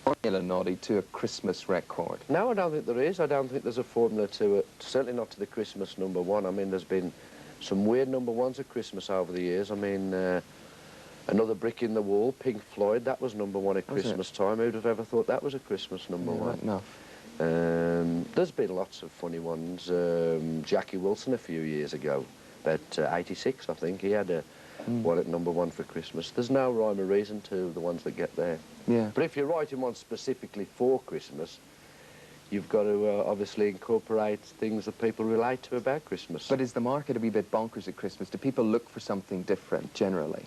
formula, Noddy, to a Christmas record? No, I don't think there is. I don't think there's a formula to it. Certainly not to the Christmas #1. I mean, there's been some weird #1s at Christmas over the years. I mean, Another Brick in the Wall, Pink Floyd, that was #1 at Christmas time. Who'd have ever thought that was a Christmas #1? Right enough. There's been lots of funny ones. Jackie Wilson a few years ago, about 86, I think, he had one at #1 for Christmas. There's no rhyme or reason to the ones that get there. Yeah. But if you're writing one specifically for Christmas, you've got to obviously incorporate things that people relate to about Christmas. But is the market a wee bit bonkers at Christmas? Do people look for something different, generally?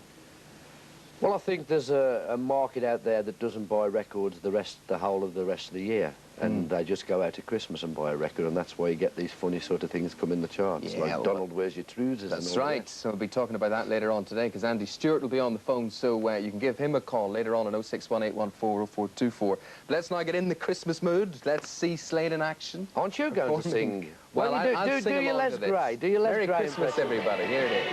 Well, I think there's a market out there that doesn't buy records the whole of the rest of the year. And they just go out at Christmas and buy a record, and that's why you get these funny sort of things come in the charts, Yeah, like well, Donald, Where's Your Trousers? That's and all right. that. So we'll be talking about that later on today, because Andy Stewart will be on the phone, so you can give him a call later on 06181400424. But let's now get in the Christmas mood. Let's see Slade in action. Aren't you going to sing? Well, I'll sing do your along Les to this. Gray. Do your Les Merry Gray Christmas, impression. everybody. Here it is.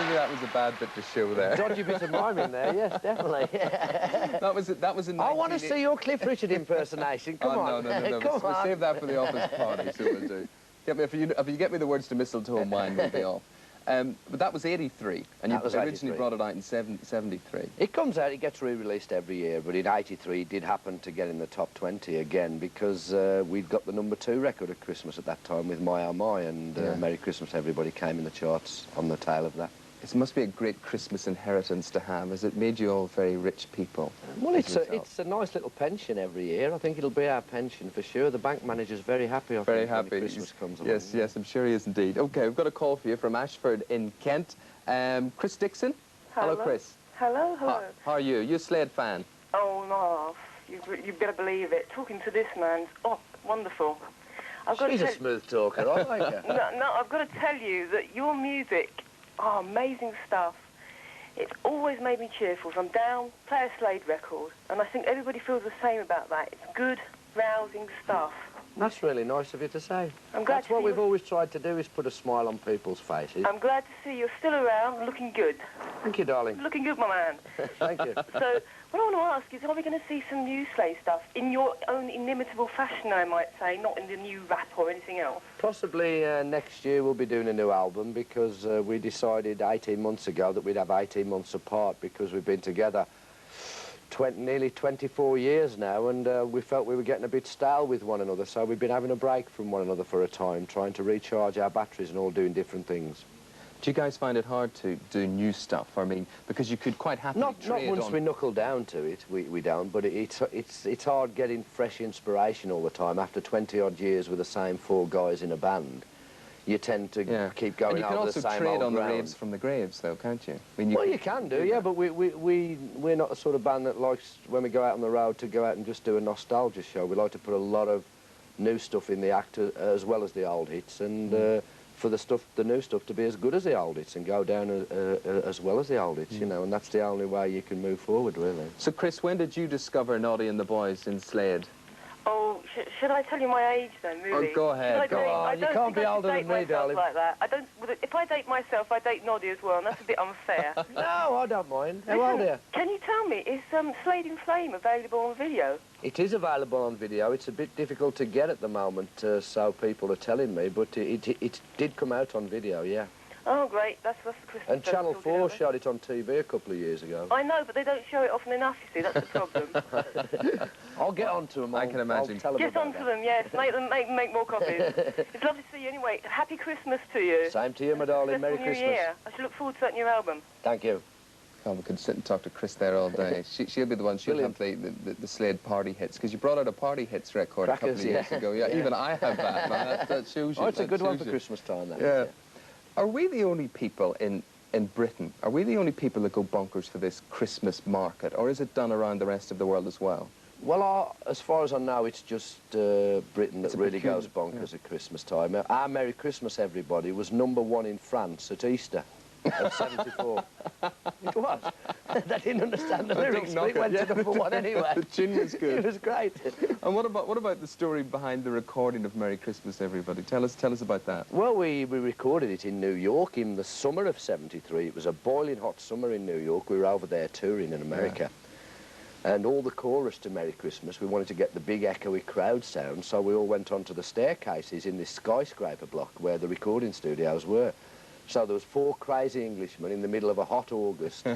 That was a bad bit to show there. Dodgy bit of miming there, yes, definitely. That was in I want to see your Cliff Richard impersonation. Come on. No. Come We'll on. save that for the office party, so we'll do. If you get me the words to Mistletoe and Wine, we'll be off. But that was 83, and you originally 83. brought it out in 73. It comes out, it gets re-released every year, but in 83 it did happen to get in the top 20 again because we'd got the #2 record at Christmas at that time with My Oh My, and Merry Christmas Everybody came in the charts on the tail of that. It must be a great Christmas inheritance to have, as it made you all very rich people. Well, it's a nice little pension every year. I think it'll be our pension for sure. The bank manager's very happy, I think, when Christmas comes along. Yes, I'm sure he is indeed. OK, we've got a call for you from Ashford in Kent. Chris Dixon? Hello, Chris. Hello. How are you? You're a Slade fan? Oh, no. You've got to believe it. Talking to this man, oh, wonderful. She's a smooth talker, I like her. No, I've got to tell you that your music, oh, amazing stuff. It's always made me cheerful. If I'm down, play a Slade record. And I think everybody feels the same about that. It's good, rousing stuff. That's really nice of you to say. I'm glad That's what we've always tried to do, is put a smile on people's faces. I'm glad to see you're still around, looking good. Thank you, darling. Looking good, my man. Thank you. So, what I want to ask is, are we going to see some new Slade stuff in your own inimitable fashion, I might say, not in the new rap or anything else? Possibly next year we'll be doing a new album, because we decided 18 months ago that we'd have 18 months apart, because we've been together nearly 24 years now, and we felt we were getting a bit stale with one another, so we've been having a break from one another for a time, trying to recharge our batteries and all doing different things. Do you guys find it hard to do new stuff? I mean, because you could quite happily Not once we knuckle down to it, we don't, but it's hard getting fresh inspiration all the time. After 20-odd years with the same 4 guys in a band, you tend to keep going over the same old ground. And you can also trade on the raves from the graves, though, can't you? I mean, you can do, yeah, but we're not the sort of band that likes, when we go out on the road, to go out and just do a nostalgia show. We like to put a lot of new stuff in the act as well as the old hits, and for the new stuff to be as good as the old hits and go down as well as the old hits, you know, and that's the only way you can move forward, really. So, Chris, when did you discover Noddy and the Boys in Slade? Oh, should I tell you my age then, really? Oh, go ahead, go on. You can't be older than me, darling. Like that. If I date myself, I date Noddy as well, and that's a bit unfair. No, I don't mind. How old are you? Can you tell me, is Slade in Flame available on video? It is available on video. It's a bit difficult to get at the moment, so people are telling me, but it did come out on video, yeah. Oh, great. That's the Christmas. And Channel 4 showed it on TV a couple of years ago. I know, but they don't show it often enough, you see. That's the problem. I'll get on to them. I can imagine. I'll tell them Get on to them, yes. Make more copies. It's lovely to see you anyway. Happy Christmas to you. Same to you, my darling. Merry Christmas. Year. I should look forward to that new album. Thank you. Oh, we could sit and talk to Chris there all day. She'll be the one, she'll have the Slade party hits, because you brought out a party hits record a couple of years ago. Yeah, even I have that, man. That shows you. Oh, it's a good one for Christmas time, that. Yeah. Are we the only people in in Britain, are we the only people that go bonkers for this Christmas market, or is it done around the rest of the world as well? Well, as far as I know, it's just Britain that really goes bonkers at Christmas time. Our Merry Christmas, Everybody was #1 in France at Easter at 74. It was. They didn't understand the lyrics, but it went to #1 anyway. The tune was good. It was great. And what about the story behind the recording of Merry Christmas, Everybody? Tell us about that. Well, we recorded it in New York in the summer of 73. It was a boiling hot summer in New York. We were over there touring in America. Yeah. And all the chorus to Merry Christmas, we wanted to get the big echoey crowd sound, so we all went onto the staircases in this skyscraper block where the recording studios were. So there was 4 crazy Englishmen in the middle of a hot August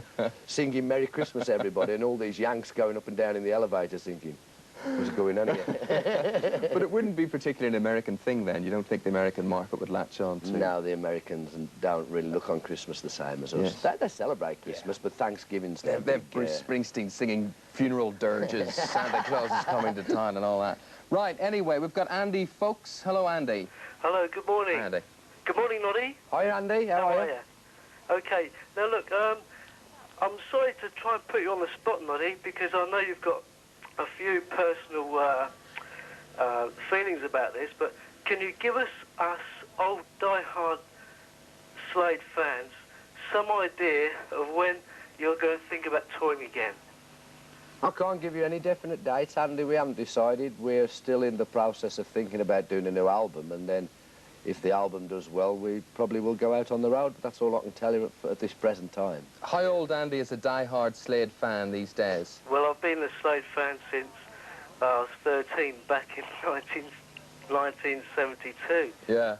singing Merry Christmas, Everybody, and all these Yanks going up and down in the elevators thinking, what's going on here? But it wouldn't be particularly an American thing then? You don't think the American market would latch on to? No, the Americans don't really look on Christmas the same as us. Yes. They celebrate Christmas, but Thanksgiving's their They've Bruce Springsteen singing funeral dirges, Santa Claus is coming to town and all that. Right, anyway, we've got Andy Folks. Hello, Andy. Hello, good morning. Hi, Andy. Good morning, Noddy. Hi, Andy. How are you? Okay, now look, I'm sorry to try and put you on the spot, Noddy, because I know you've got a few personal feelings about this, but can you give us old die-hard Slade fans some idea of when you're going to think about touring again? I can't give you any definite dates, Andy. We haven't decided. We're still in the process of thinking about doing a new album, and then if the album does well, we probably will go out on the road, but that's all I can tell you at this present time. How old, Andy, is a die-hard Slade fan these days? Well, I've been a Slade fan since I was 13, back in 1972. Yeah.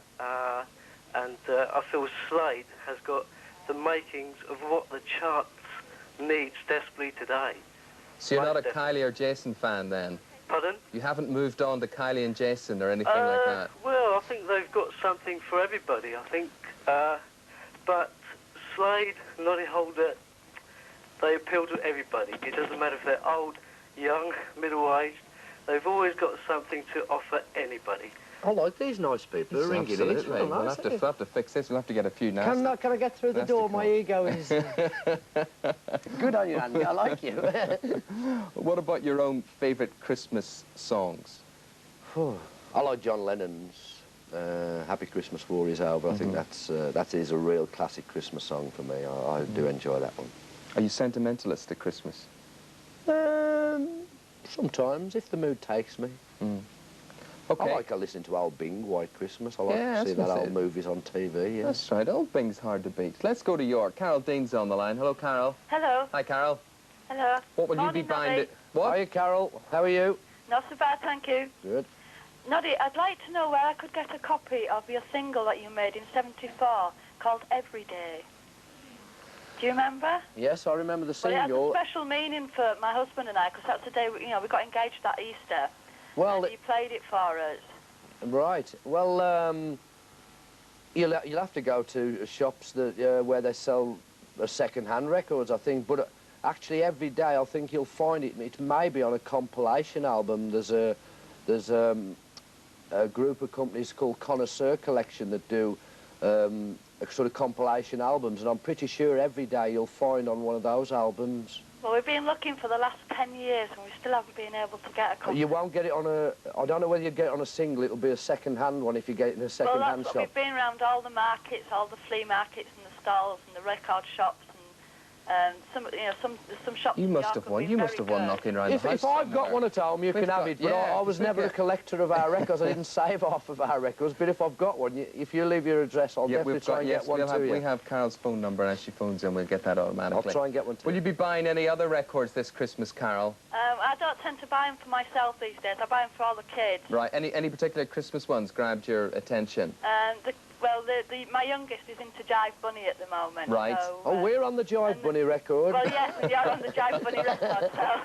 And I feel Slade has got the makings of what the charts needs desperately today. So you're not a Kylie or Jason fan, then? Pardon? You haven't moved on to Kylie and Jason or anything like that? Well, I think they've got something for everybody, I think. But Slade, Noddy Holder, they appeal to everybody. It doesn't matter if they're old, young, middle-aged. They've always got something to offer anybody. I like these nice people who are ringing in. It's real nice, we'll have to fix this. We'll have to get a few now. Can I get through the door? My ego is... Good on you, Andy. I like you. What about your own favourite Christmas songs? I like John Lennon's Happy Christmas War Is Over. I think that is a real classic Christmas song for me. I do enjoy that one. Are you sentimentalist at Christmas? Sometimes, if the mood takes me. Okay. I like listening to old Bing, White Christmas. I like to see that old movies on TV. Yeah. That's right. Old Bing's hard to beat. Let's go to York. Carol Dean's on the line. Hello, Carol. Hello. Hi, Carol. Hello. What will Morning, you be buying? Noddy. What? Hiya, Carol. How are you? Not so bad, thank you. Good. Noddy, I'd like to know where I could get a copy of your single that you made in '74 called Every Day. Do you remember? Yes, I remember the single. Well, it has a special meaning for my husband and I, because that's the day, we got engaged that Easter. Well, and you played it for us. Right. Well, you'll have to go to shops that where they sell second-hand records, I think. But actually, Every Day, I think you'll find it. It may be on a compilation album. There's a group of companies called Connoisseur Collection that do sort of compilation albums, and I'm pretty sure Every Day you'll find on one of those albums. Well, we've been looking for the last 10 years, and we still haven't been able to get a copy. You won't get it on a... I don't know whether you get it on a single. It'll be a second-hand one if you get it in a second-hand shop. We've been around all the markets, all the flea markets and the stalls and the record shops, and some shops. You must have one. You must have one knocking around the house. If I've got one at home, you can have it. But I was never a collector of our records. I didn't save half of our records. But if I've got one, if you leave your address, I'll definitely try and get one to you. We have Carol's phone number, and as she phones in, we'll get that automatically. I'll try and get one to you. Will you be buying any other records this Christmas, Carol? I don't tend to buy them for myself these days. I buy them for all the kids. Right. Any particular Christmas ones grabbed your attention? My youngest is into Jive Bunny at the moment. Right. So, we're on the Jive Bunny record. Well, yes, we are on the Jive Bunny record. So,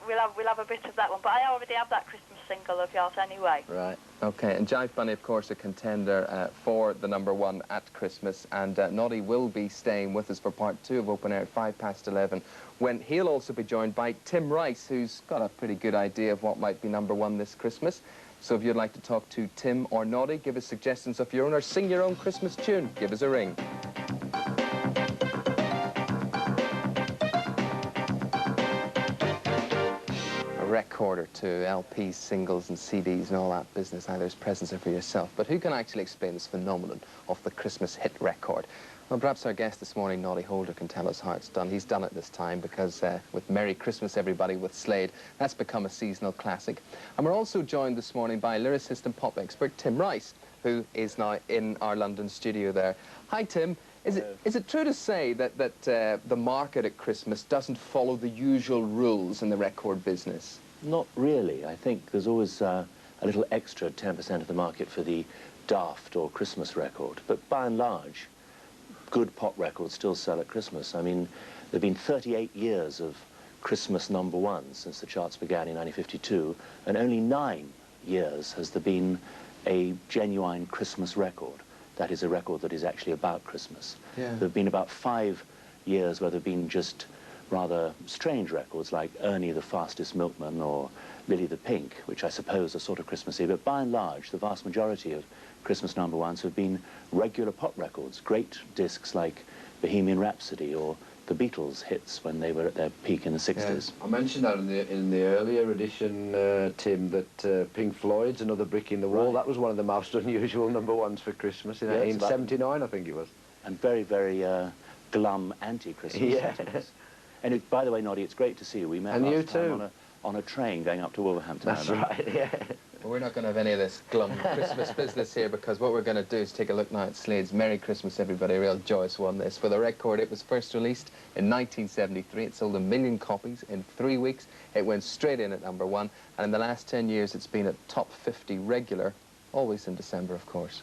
we'll have a bit of that one. But I already have that Christmas single of yours anyway. Right. Okay, and Jive Bunny, of course, a contender for the #1 at Christmas. And Noddy will be staying with us for part 2 of Open Air at 11:05, when he'll also be joined by Tim Rice, who's got a pretty good idea of what might be #1 this Christmas. So if you'd like to talk to Tim or Noddy, give us suggestions of your own or sing your own Christmas tune, give us a ring. record or two, LPs, singles and CDs and all that business, either as presents or for yourself. But who can actually explain this phenomenon of the Christmas hit record? Well, perhaps our guest this morning, Noddy Holder, can tell us how it's done. He's done it this time because with Merry Christmas Everybody with Slade, that's become a seasonal classic. And we're also joined this morning by lyricist and pop expert Tim Rice, who is now in our London studio there. Hi, Tim. Is it true to say that the market at Christmas doesn't follow the usual rules in the record business? Not really. I think there's always a little extra 10% of the market for the daft or Christmas record. But by and large, good pop records still sell at Christmas. I mean, there have been 38 years of Christmas #1 since the charts began in 1952, and only 9 years has there been a genuine Christmas record. That is a record that is actually about Christmas. Yeah. There have been about 5 years where there have been just rather strange records like Ernie the Fastest Milkman or Lily the Pink, which I suppose are sort of Christmassy, but by and large, the vast majority of Christmas #1s have been regular pop records, great discs like Bohemian Rhapsody or the Beatles hits when they were at their peak in the 60s. I mentioned that in the earlier edition, Tim, that Pink Floyd's Another Brick in the Wall, that was one of the most unusual #1s for Christmas in 1979, I think it was. And very, very glum anti-Christmas. Yeah. And by the way, Noddy, it's great to see you. We met last time on a train going up to Wolverhampton. That's right, yeah. Well, we're not going to have any of this glum Christmas business here, because what we're going to do is take a look now at Slade's Merry Christmas Everybody, a real joyous one this. With a record, it was first released in 1973. It sold 1 million copies in 3 weeks. It went straight in at #1, and in the last 10 years, it's been at top 50 regular, always in December, of course.